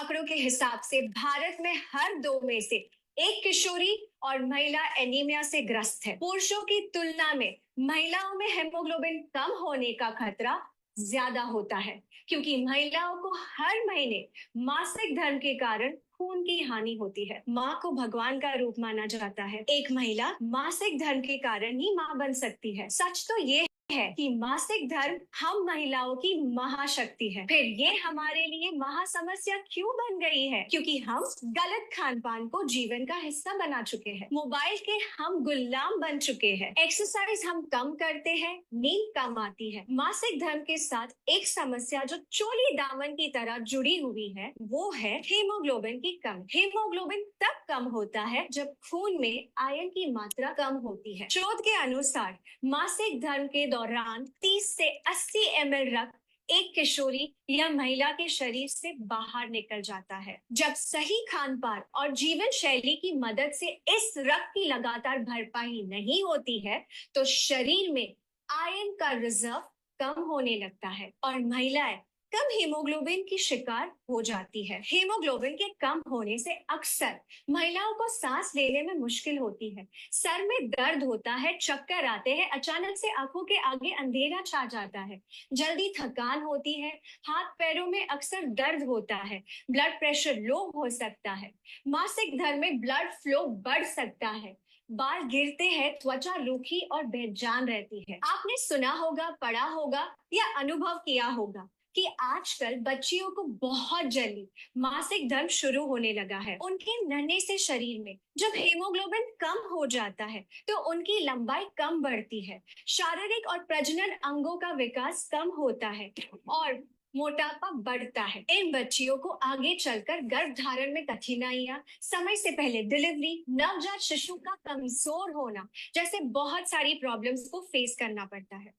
आंकड़ों के हिसाब से भारत में हर दो में से एक किशोरी और महिला एनीमिया से ग्रस्त है। पुरुषों की तुलना में महिलाओं में हेमोग्लोबिन कम होने का खतरा ज्यादा होता है, क्योंकि महिलाओं को हर महीने मासिक धर्म के कारण खून की हानि होती है। माँ को भगवान का रूप माना जाता है। एक महिला मासिक धर्म के कारण ही माँ बन सकती है। सच तो ये है कि मासिक धर्म हम महिलाओं की महाशक्ति है। फिर ये हमारे लिए महासमस्या क्यों बन गई है? क्योंकि हम गलत खान पान को जीवन का हिस्सा बना चुके हैं। मोबाइल के हम गुलाम बन चुके हैं। एक्सरसाइज हम कम करते हैं, नींद कम आती है। मासिक धर्म के साथ एक समस्या जो चोली दामन की तरह जुड़ी हुई है, वो है हीमोग्लोबिन की कमी। हीमोग्लोबिन तब कम होता है जब खून में आयरन की मात्रा कम होती है। शोध के अनुसार मासिक धर्म के दौरान 30 से 80 ml रक्त एक किशोरी या महिला के शरीर से बाहर निकल जाता है। जब सही खान पान और जीवन शैली की मदद से इस रक्त की लगातार भरपाई नहीं होती है, तो शरीर में आयरन का रिजर्व कम होने लगता है और महिलाएं कम हीमोग्लोबिन की शिकार हो जाती है। हीमोग्लोबिन के कम होने से अक्सर महिलाओं को सांस लेने में मुश्किल होती है, सर में दर्द होता है, चक्कर आते हैं, अचानक से आंखों के आगे अंधेरा छा जाता है, जल्दी थकान होती है, हाथ पैरों में अक्सर दर्द होता है, ब्लड प्रेशर लो हो सकता है, मासिक धर्म में ब्लड फ्लो बढ़ सकता है, बाल गिरते हैं, त्वचा रूखी और बेजान रहती है। आपने सुना होगा, पढ़ा होगा या अनुभव किया होगा कि आजकल बच्चियों को बहुत जल्दी मासिक धर्म शुरू होने लगा है। उनके नन्हे से शरीर में जब हीमोग्लोबिन कम हो जाता है, तो उनकी लंबाई कम बढ़ती है, शारीरिक और प्रजनन अंगों का विकास कम होता है और मोटापा बढ़ता है। इन बच्चियों को आगे चलकर गर्भ धारण में कठिनाइयां, समय से पहले डिलीवरी, नवजात शिशु का कमजोर होना जैसे बहुत सारी प्रॉब्लम्स को फेस करना पड़ता है।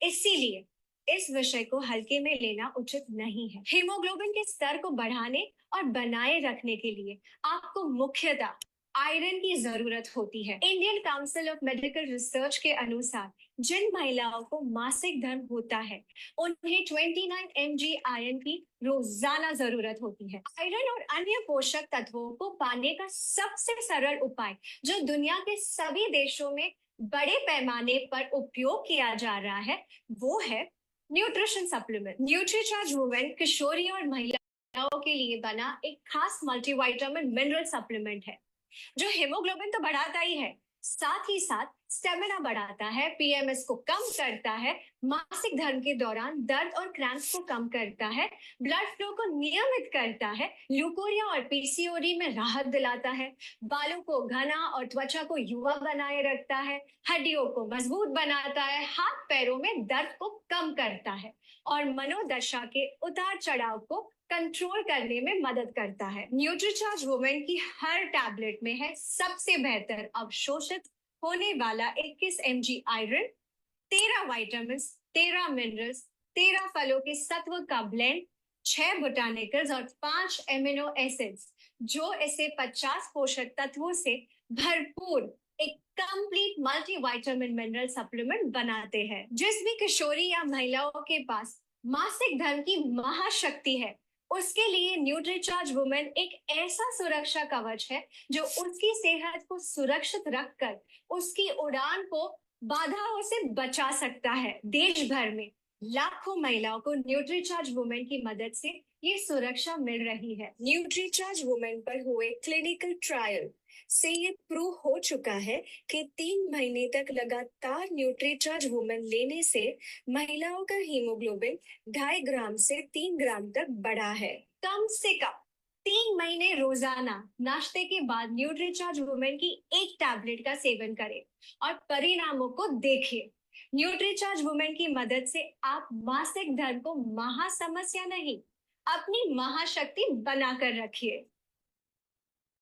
इसीलिए इस विषय को हल्के में लेना उचित नहीं है। हीमोग्लोबिन के स्तर को बढ़ाने और बनाए रखने के लिए आपको मुख्यतः आयरन की जरूरत होती है। Indian council of medical research के अनुसार जिन महिलाओं को मासिक धर्म होता है, उन्हें 29 mg आयरन की रोजाना जरूरत होती है। आयरन और अन्य पोषक तत्वों को पाने का सबसे सरल उपाय जो दुनिया के सभी देशों में बड़े पैमाने पर उपयोग किया जा रहा है, वो है न्यूट्रिशन सप्लीमेंट। न्यूट्रीचार्ज वुमेन किशोरी और महिलाओं के लिए बना एक खास मल्टीविटामिन मिनरल सप्लीमेंट है, जो हेमोग्लोबिन तो बढ़ाता ही है, साथ ही साथ स्टेमिना बढ़ाता है, पीएमएस को कम करता है, मासिक धर्म के दौरान दर्द और क्रैम्प्स को कम करता है, ब्लड फ्लो को नियमित करता है, ल्यूकोरिया और पीसीओडी में राहत दिलाता है, बालों को घना और त्वचा को युवा बनाए रखता है, हड्डियों को मजबूत बनाता है, हाथ पैरों में दर्द को कम करता है और मनोदशा के उतार चढ़ाव को कंट्रोल करने में मदद करता है। न्यूट्रीचार्ज वुमेन की हर टैबलेट में है सबसे बेहतर अवशोषित होने वाला 21 mg आयरन, 13 विटामिन, 13 मिनरल्स, 13 फलों के सत्व का ब्लेंड, 6 बोटानिकल्स और 5 एमिनो एसिड्स, जो इसे 50 पोषक तत्वों से भरपूर एक कंप्लीट मल्टीविटामिन मिनरल सप्लीमेंट बनाते हैं। जिस भी किशोरी या महिलाओं के पास मासिक धर्म की महाशक्ति है, उसके लिए न्यूट्रीचार्ज वुमेन एक ऐसा सुरक्षा कवच है जो उसकी सेहत को सुरक्षित रखकर उसकी उड़ान को बाधाओं से बचा सकता है। देश भर में लाखों महिलाओं को न्यूट्रीचार्ज वुमेन की मदद से ये सुरक्षा मिल रही है। न्यूट्रीचार्ज वुमेन पर हुए क्लिनिकल ट्रायल से ये प्रूव हो चुका है कि 3 महीने तक लगातार न्यूट्रीचार्ज वुमेन लेने से महिलाओं का हीमोग्लोबिन 2.5 ग्राम से 3 ग्राम तक बढ़ा है। कम से कम 3 महीने रोजाना नाश्ते के बाद न्यूट्रीचार्ज वुमेन की एक टैबलेट का सेवन करें और परिणामों को देखिए। न्यूट्रीचार्ज वुमेन की मदद से आप मासिक धर्म को महासमस्या नहीं, अपनी महाशक्ति बनाकर रखिए।